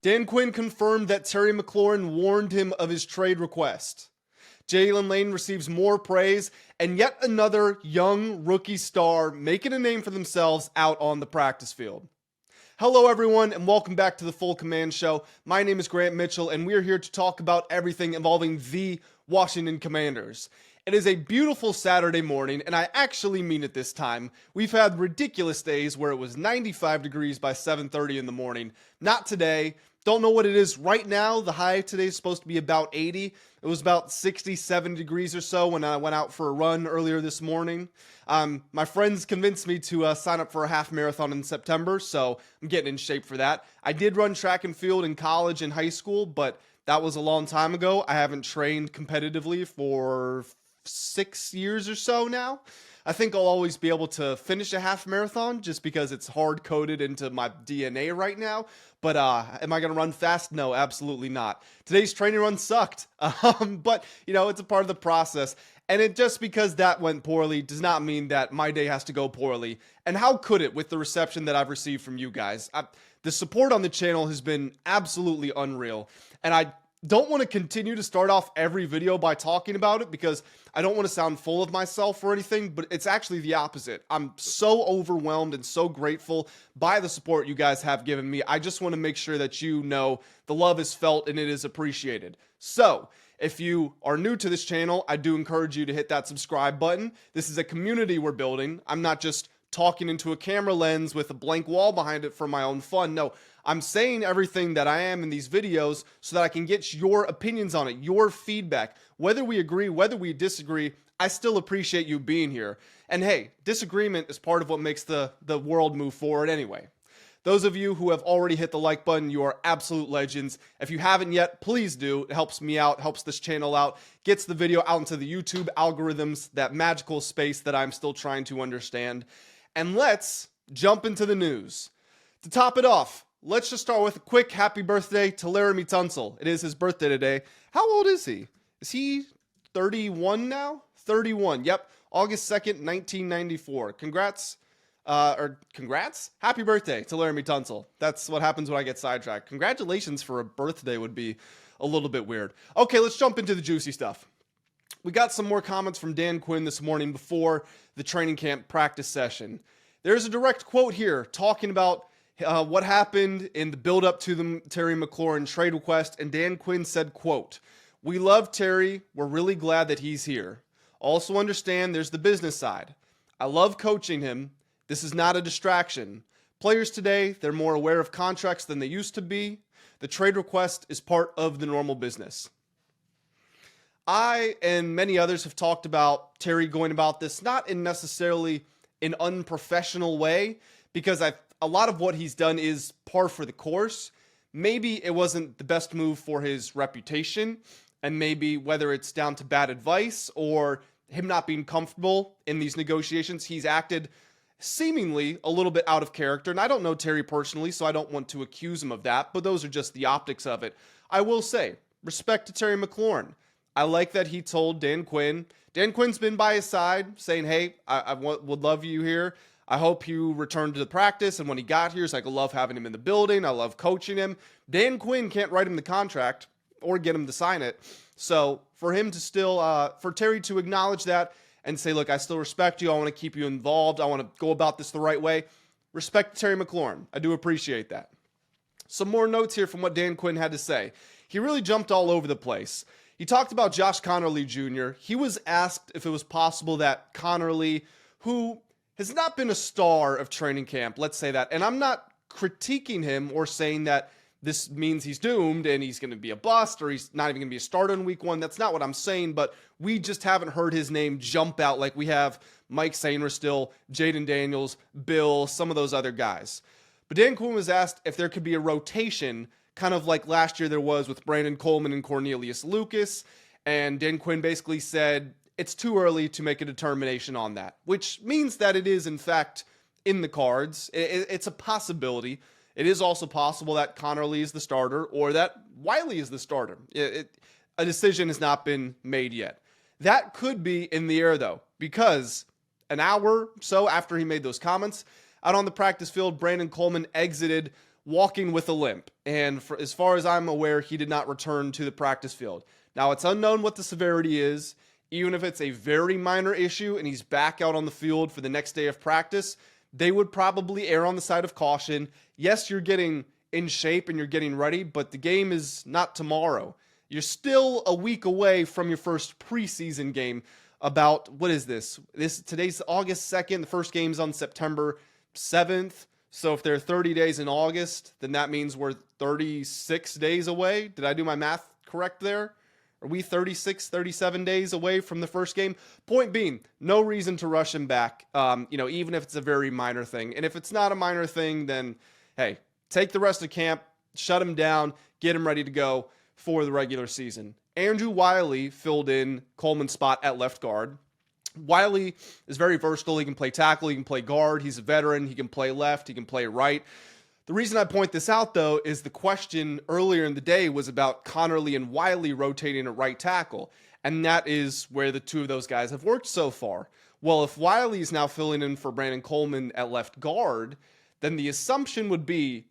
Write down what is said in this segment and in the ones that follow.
Dan Quinn confirmed that Terry McLaurin warned him of his trade request. Jaylin Lane receives more praise, and yet another young rookie star making a name for themselves out on the practice field. Hello everyone, and welcome back to the Full Command Show. My name is Grant Mitchell, and we are here to talk about everything involving the Washington Commanders. It is a beautiful Saturday morning, and I actually mean it this time. We've had ridiculous days where it was 95 degrees by 7:30 in the morning. Not today. Don't know what it is right now. The high today is supposed to be about 80. It was about 67 degrees or so when I went out for a run earlier this morning. My friends convinced me to sign up for a half marathon in September, so I'm getting in shape for that. I did run track and field in college and high school, but that was a long time ago. I haven't trained competitively for 6 years or so now. I think I'll always be able to finish a half marathon just because it's hard coded into my DNA right now. But am I going to run fast? No, absolutely not. Today's training run sucked. But, it's a part of the process. And it just because that went poorly does not mean that my day has to go poorly. And how could it with the reception that I've received from you guys? The support on the channel has been absolutely unreal. And I don't want to continue to start off every video by talking about it because I don't want to sound full of myself or anything, but it's actually the opposite. I'm so overwhelmed and so grateful by the support you guys have given me. I just want to make sure that you know the love is felt and it is appreciated. So, if you are new to this channel, I do encourage you to hit that subscribe button. This is a community we're building. I'm not just talking into a camera lens with a blank wall behind it for my own fun. No, I'm saying everything that I am in these videos so that I can get your opinions on it, your feedback. Whether we agree, whether we disagree, I still appreciate you being here. And hey, disagreement is part of what makes the world move forward anyway. Those of you who have already hit the like button, you are absolute legends. If you haven't yet, please do. It helps me out, helps this channel out, gets the video out into the YouTube algorithms, that magical space that I'm still trying to understand. And let's jump into the news. To top it off, let's just start with a quick happy birthday to Laremy Tunsil. It is his birthday today. How old is he? Is he 31 now? 31. Yep. August 2nd, 1994. Congrats. Happy birthday to Laremy Tunsil. That's what happens when I get sidetracked. Congratulations for a birthday would be a little bit weird. Okay, let's jump into the juicy stuff. We got some more comments from Dan Quinn this morning before the training camp practice session. There's a direct quote here talking about what happened in the build-up to the Terry McLaurin trade request, and Dan Quinn said, quote, "We love Terry. We're really glad that he's here. Also understand there's the business side. I love coaching him. This is not a distraction. Players today, they're more aware of contracts than they used to be. The trade request is part of the normal business." I and many others have talked about Terry going about this not in necessarily an unprofessional way, because a lot of what he's done is par for the course. Maybe it wasn't the best move for his reputation, and maybe whether it's down to bad advice or him not being comfortable in these negotiations, he's acted seemingly a little bit out of character. And I don't know Terry personally, so I don't want to accuse him of that, but those are just the optics of it. I will say, respect to Terry McLaurin. I like that he told Dan Quinn. Dan Quinn's been by his side saying, hey, I would love you here. I hope you return to the practice. And when he got here, it's like, I love having him in the building. I love coaching him. Dan Quinn can't write him the contract or get him to sign it. So for him to still, for Terry to acknowledge that and say, look, I still respect you. I want to keep you involved. I want to go about this the right way. Respect to Terry McLaurin. I do appreciate that. Some more notes here from what Dan Quinn had to say. He really jumped all over the place. He talked about Josh Conerly Jr. He was asked if it was possible that Conerly, who has not been a star of training camp, let's say that, and I'm not critiquing him or saying that this means he's doomed and he's going to be a bust or he's not even going to be a starter in week one. That's not what I'm saying, but we just haven't heard his name jump out like we have Mike Sainer still, Jayden Daniels, Bill, some of those other guys. But Dan Quinn was asked if there could be a rotation, kind of like last year there was with Brandon Coleman and Cornelius Lucas, and Dan Quinn basically said it's too early to make a determination on that, which means that it is in fact in the cards. It's a possibility. It is also possible that Conerly is the starter or that Wylie is the starter. A decision has not been made yet. That could be in the air though, because an hour or so after he made those comments, out on the practice field, Brandon Coleman exited walking with a limp. And as far as I'm aware, he did not return to the practice field. Now, it's unknown what the severity is. Even if it's a very minor issue and he's back out on the field for the next day of practice, they would probably err on the side of caution. Yes, you're getting in shape and you're getting ready, but the game is not tomorrow. You're still a week away from your first preseason game. About, what is this? Today's August 2nd. The first game's on September 7th. So if there are 30 days in August, then that means we're 36 days away. Did I do my math correct there? Are we 36, 37 days away from the first game? Point being, no reason to rush him back, even if it's a very minor thing. And if it's not a minor thing, then, hey, take the rest of camp, shut him down, get him ready to go for the regular season. Andrew Wylie filled in Coleman's spot at left guard. Wylie is very versatile. He can play tackle, he can play guard, he's a veteran, he can play left, he can play right. The reason I point this out, though, is the question earlier in the day was about Conerly and Wylie rotating at right tackle, and that is where the two of those guys have worked so far. Well, if Wylie is now filling in for Brandon Coleman at left guard, then the assumption would be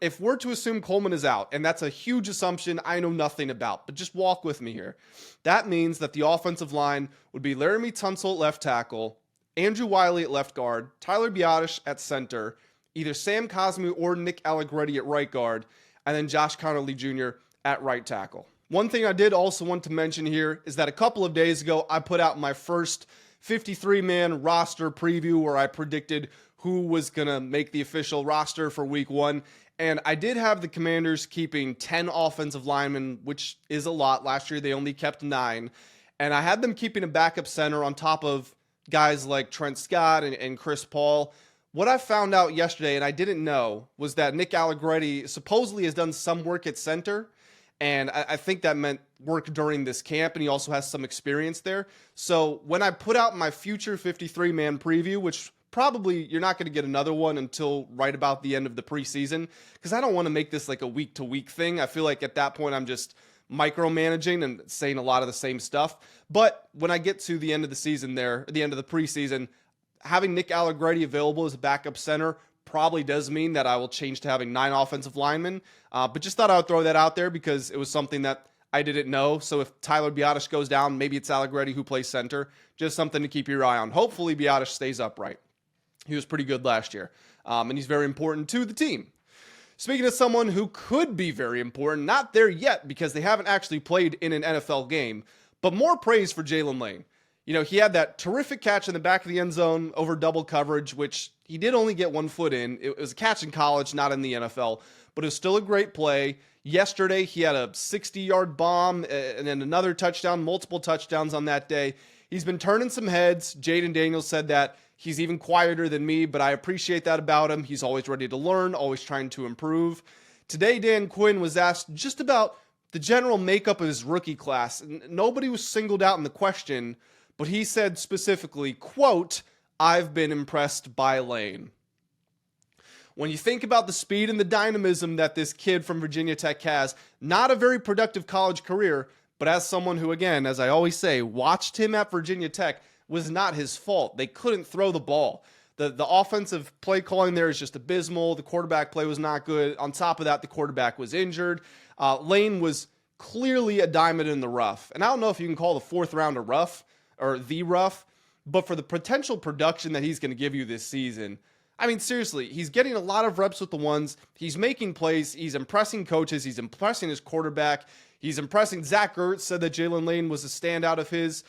if we're to assume Coleman is out, and that's a huge assumption I know nothing about, but just walk with me here. That means that the offensive line would be Laremy Tunsil at left tackle, Andrew Wylie at left guard, Tyler Biadasz at center, either Sam Cosmu or Nick Allegretti at right guard, and then Josh Conerly Jr. at right tackle. One thing I did also want to mention here is that a couple of days ago, I put out my first 53-man roster preview where I predicted who was going to make the official roster for week 1. And I did have the Commanders keeping 10 offensive linemen, which is a lot. Last year, they only kept 9. And I had them keeping a backup center on top of guys like Trent Scott and Chris Paul. What I found out yesterday, and I didn't know, was that Nick Allegretti supposedly has done some work at center, and I think that meant work during this camp, and he also has some experience there. So when I put out my future 53-man preview, which probably you're not going to get another one until right about the end of the preseason, because I don't want to make this like a week-to-week thing. I feel like at that point I'm just micromanaging and saying a lot of the same stuff. But when I get to the end of the season there, the end of the preseason, having Nick Allegretti available as a backup center probably does mean that I will change to having 9 offensive linemen. But just thought I would throw that out there because it was something that I didn't know. So if Tyler Biadasz goes down, maybe it's Allegretti who plays center. Just something to keep your eye on. Hopefully Biadasz stays upright. He was pretty good last year. And he's very important to the team. Speaking of someone who could be very important, not there yet because they haven't actually played in an NFL game, but more praise for Jaylin Lane. He had that terrific catch in the back of the end zone over double coverage, which he did only get 1 foot in. It was a catch in college, not in the NFL, but it was still a great play. Yesterday, he had a 60-yard bomb and then another touchdown, multiple touchdowns on that day. He's been turning some heads. Jayden Daniels said that he's even quieter than me, but I appreciate that about him. He's always ready to learn, always trying to improve. Today, Dan Quinn was asked just about the general makeup of his rookie class. Nobody was singled out in the question, but he said specifically, quote, "I've been impressed by Lane." When you think about the speed and the dynamism that this kid from Virginia Tech has, not a very productive college career, but as someone who, again, as I always say, watched him at Virginia Tech, was not his fault. They couldn't throw the ball. The offensive play calling there is just abysmal. The quarterback play was not good. On top of that, the quarterback was injured. Lane was clearly a diamond in the rough. And I don't know if you can call the 4th round a rough, or the rough, but for the potential production that he's going to give you this season, I mean, seriously, he's getting a lot of reps with the ones. He's making plays. He's impressing coaches. He's impressing his quarterback. He's impressing. Zach Ertz said that Jaylin Lane was a standout of his.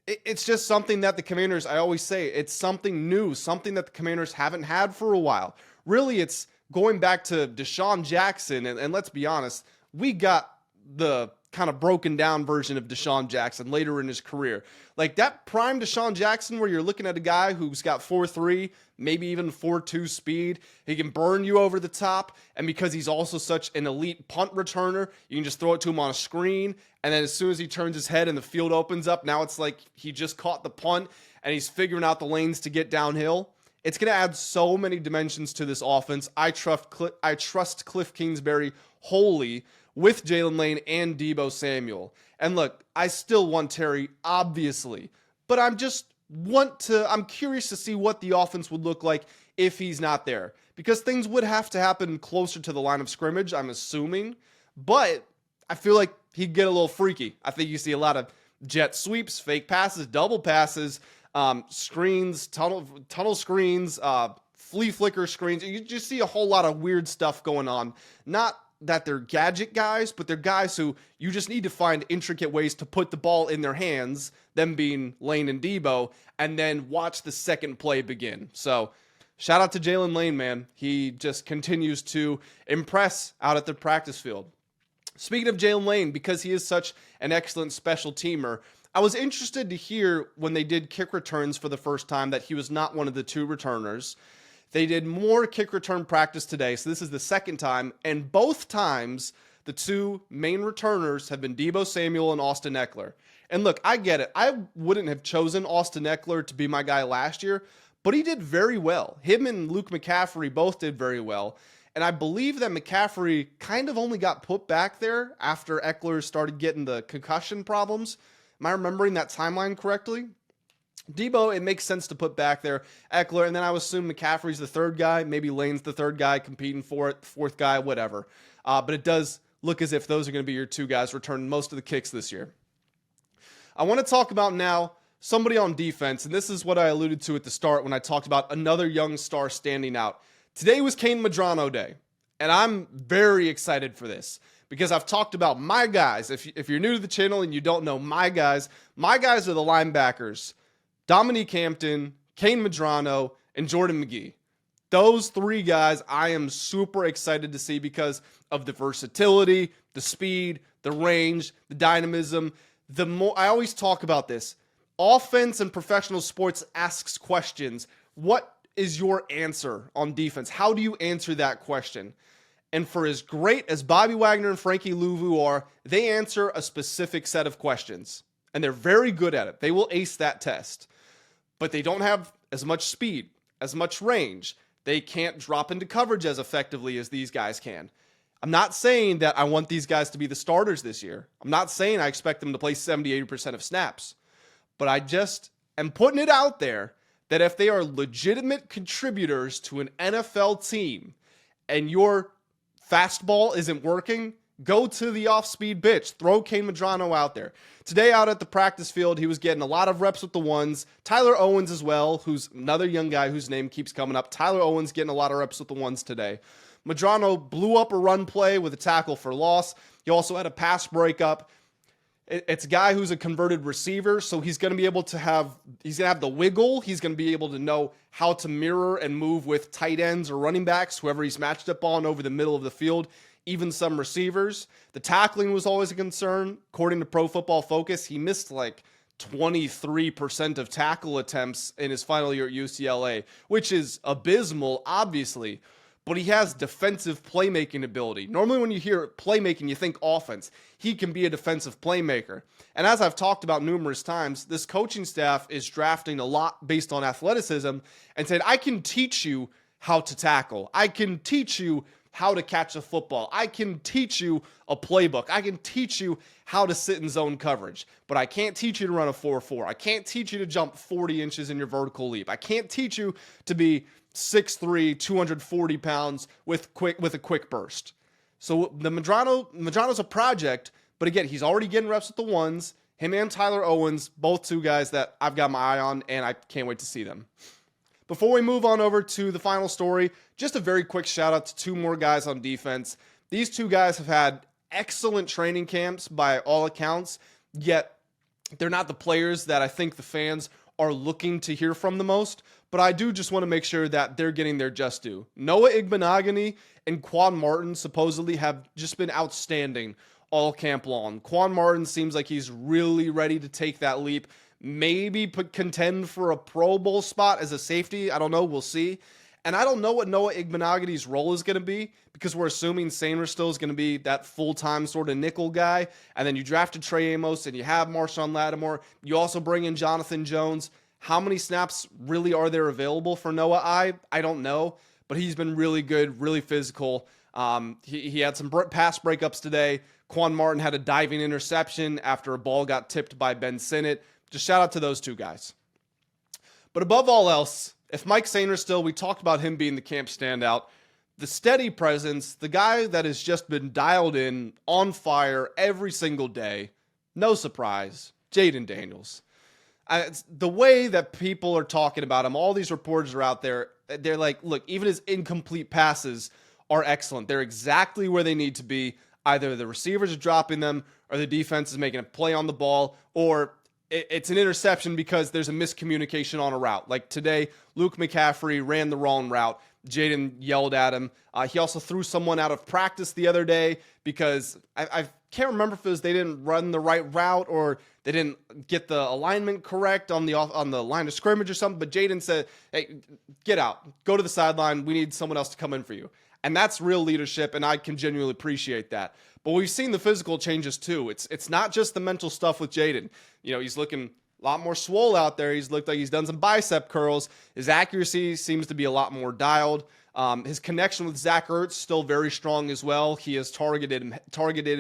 It's just something that the Commanders, I always say, it's something new, something that the Commanders haven't had for a while. Really, it's going back to Deshaun Jackson, and let's be honest, we got the kind of broken down version of Deshaun Jackson later in his career. Like that prime Deshaun Jackson where you're looking at a guy who's got 4.3, maybe even 4.2 speed. He can burn you over the top. And because he's also such an elite punt returner, you can just throw it to him on a screen. And then as soon as he turns his head and the field opens up, now it's like he just caught the punt and he's figuring out the lanes to get downhill. It's going to add so many dimensions to this offense. I trust Cliff Kingsbury wholly with Jaylin Lane and Deebo Samuel. And look, I still want Terry, obviously, but I'm just I'm curious to see what the offense would look like if he's not there, because things would have to happen closer to the line of scrimmage, I'm assuming, but I feel like he'd get a little freaky. I think you see a lot of jet sweeps, fake passes, double passes, screens, tunnel screens, flea flicker screens. You just see a whole lot of weird stuff going on. Not that they're gadget guys, but they're guys who you just need to find intricate ways to put the ball in their hands, them being Lane and Debo, and then watch the second play begin. So shout out to Jaylin Lane, man. He just continues to impress out at the practice field. Speaking of Jaylin Lane, because he is such an excellent special teamer, I was interested to hear when they did kick returns for the first time that he was not one of the 2 returners. They did more kick return practice today, so this is the second time, and both times the 2 main returners have been Deebo Samuel and Austin Ekeler. And look, I get it. I wouldn't have chosen Austin Ekeler to be my guy last year, but he did very well. Him and Luke McCaffrey both did very well. And I believe that McCaffrey kind of only got put back there after Ekeler started getting the concussion problems. Am I remembering that timeline correctly? Debo, it makes sense to put back there. Ekeler, and then I would assume McCaffrey's the 3rd guy. Maybe Lane's the 3rd guy competing for it, 4th guy, whatever. But it does look as if those are going to be your 2 guys returning most of the kicks this year. I want to talk about now somebody on defense, and this is what I alluded to at the start when I talked about another young star standing out. Today was Kain Medrano Day, and I'm very excited for this because I've talked about my guys. If you're new to the channel and you don't know my guys are the linebackers, Dominique Hampton, Kain Medrano, and Jordan Magee. Those 3 guys I am super excited to see because of the versatility, the speed, the range, the dynamism. I always talk about this. Offense in professional sports asks questions. What is your answer on defense? How do you answer that question? And for as great as Bobby Wagner and Frankie Louvu are, they answer a specific set of questions. And they're very good at it. They will ace that test. But they don't have as much speed, as much range. They can't drop into coverage as effectively as these guys can. I'm not saying that I want these guys to be the starters this year. I'm not saying I expect them to play 70-80% of snaps. But I just am putting it out there that if they are legitimate contributors to an NFL team and your fastball isn't working, go to the off-speed bitch. Throw Kain Medrano out there. Today out at the practice field, he was getting a lot of reps with the ones. Tyler Owens as well, who's another young guy whose name keeps coming up. Tyler Owens getting a lot of reps with the ones today. Medrano blew up a run play with a tackle for loss. He also had a pass breakup. It's a guy who's a converted receiver, so he's going to be able to have the wiggle. He's going to be able to know how to mirror and move with tight ends or running backs, whoever he's matched up on over the middle of the field, even some receivers. The tackling was always a concern. According to Pro Football Focus, he missed like 23% of tackle attempts in his final year at UCLA, which is abysmal, obviously. But he has defensive playmaking ability. Normally when you hear playmaking, you think offense. He can be a defensive playmaker. And as I've talked about numerous times, this coaching staff is drafting a lot based on athleticism and said, I can teach you how to tackle. I can teach you how to catch a football. I can teach you a playbook. I can teach you how to sit in zone coverage. But I can't teach you to run a 4-4. I can't teach you to jump 40 inches in your vertical leap. I can't teach you to be 6'3", 240 pounds with a quick burst. So the Medrano's a project, but again, he's already getting reps with the ones. Him and Tyler Owens, both 2 guys that I've got my eye on, and I can't wait to see them. Before we move on over to the final story, just a very quick shout out to 2 more guys on defense. These 2 guys have had excellent training camps by all accounts, yet they're not the players that I think the fans are looking to hear from the most, but I do just want to make sure that they're getting their just due. Noah Igbenogany and Quan Martin supposedly have just been outstanding all camp long. Quan Martin seems like he's really ready to take that leap, maybe contend for a Pro Bowl spot as a safety. I don't know. We'll see. And I don't know what Noah Igbenogany's role is going to be because we're assuming Sainer still is going to be that full-time sort of nickel guy. And then you drafted Trey Amos and you have Marshawn Lattimore. You also bring in Jonathan Jones. How many snaps really are there available for Noah? I don't know, but he's been really good, really physical. He had some pass breakups today. Quan Martin had a diving interception after a ball got tipped by Ben Sinnott. Just shout out to those 2 guys. But above all else, if Mike Sainristil, we talked about him being the camp standout, the steady presence, the guy that has just been dialed in, on fire every single day, no surprise, Jayden Daniels. The way that people are talking about him, all these reporters are out there, they're like, look, even his incomplete passes are excellent. They're exactly where they need to be. Either the receivers are dropping them, or the defense is making a play on the ball, or it's an interception because there's a miscommunication on a route. Like today, Luke McCaffrey ran the wrong route. Jayden yelled at him. He also threw someone out of practice the other day because I can't remember if it was they didn't run the right route or they didn't get the alignment correct on the line of scrimmage or something. But Jayden said, hey, get out. Go to the sideline. We need someone else to come in for you. And that's real leadership, and I can genuinely appreciate that. But we've seen the physical changes too. It's not just the mental stuff with Jayden. You know, he's looking a lot more swole out there. He's looked like he's done some bicep curls. His accuracy seems to be a lot more dialed. His connection with Zach Ertz still very strong as well. He has targeted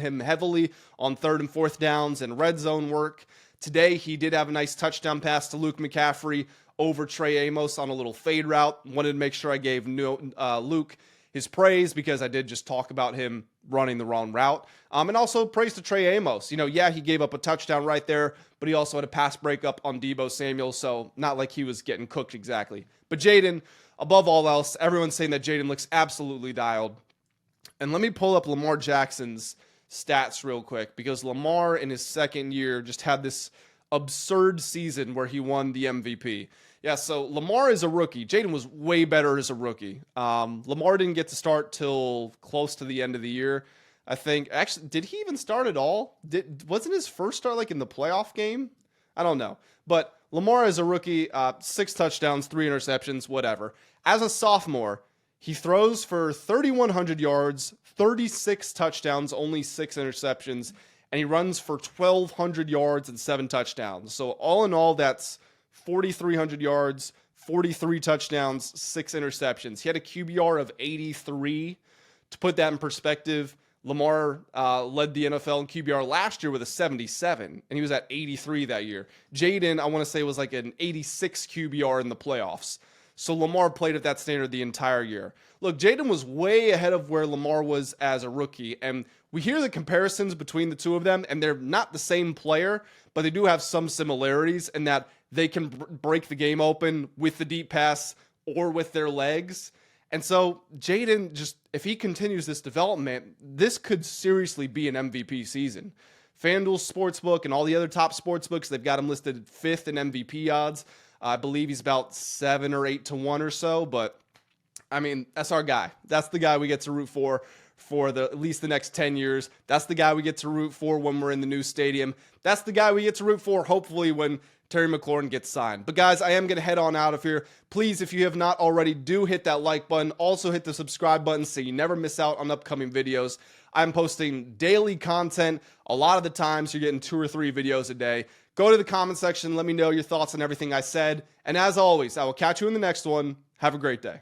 him heavily on 3rd and 4th downs and red zone work. Today, he did have a nice touchdown pass to Luke McCaffrey over Trey Amos on a little fade route. Wanted to make sure I gave Luke his praise because I did just talk about him running the wrong route. And also praise to Trey Amos. You know, yeah, he gave up a touchdown right there, but he also had a pass breakup on Deebo Samuel, so not like he was getting cooked exactly. But Jayden, above all else, everyone's saying that Jayden looks absolutely dialed. And let me pull up Lamar Jackson's stats real quick, because Lamar in his second year just had this absurd season where he won the MVP. Yeah, so Lamar is a rookie. Jayden was way better as a rookie. Lamar didn't get to start till close to the end of the year, I think. Actually, did he even start at all? Wasn't his first start like in the playoff game? I don't know. But Lamar as a rookie, 6 touchdowns, 3 interceptions, whatever. As a sophomore, he throws for 3,100 yards, 36 touchdowns, only 6 interceptions, and he runs for 1,200 yards and 7 touchdowns. So all in all, that's 4,300 yards, 43 touchdowns, 6 interceptions. He had a QBR of 83. To put that in perspective, Lamar led the NFL in QBR last year with a 77, and he was at 83 that year. Jayden, I want to say, was like an 86 QBR in the playoffs. So Lamar played at that standard the entire year. Look, Jayden was way ahead of where Lamar was as a rookie, and we hear the comparisons between the two of them, and they're not the same player, but they do have some similarities in that they can break the game open with the deep pass or with their legs. And so Jayden, just if he continues this development, this could seriously be an MVP season. FanDuel Sportsbook and all the other top sportsbooks, they've got him listed 5th in MVP odds. I believe he's about 7 or 8 to 1 or so, but I mean, that's our guy. That's the guy we get to root for at least the next 10 years. That's the guy we get to root for when we're in the new stadium. That's the guy we get to root for, hopefully, when Terry McLaurin gets signed. But guys, I am going to head on out of here. Please, if you have not already, do hit that like button. Also hit the subscribe button so you never miss out on upcoming videos. I'm posting daily content. A lot of the times you're getting 2 or 3 videos a day. Go to the comment section. Let me know your thoughts on everything I said. And as always, I will catch you in the next one. Have a great day.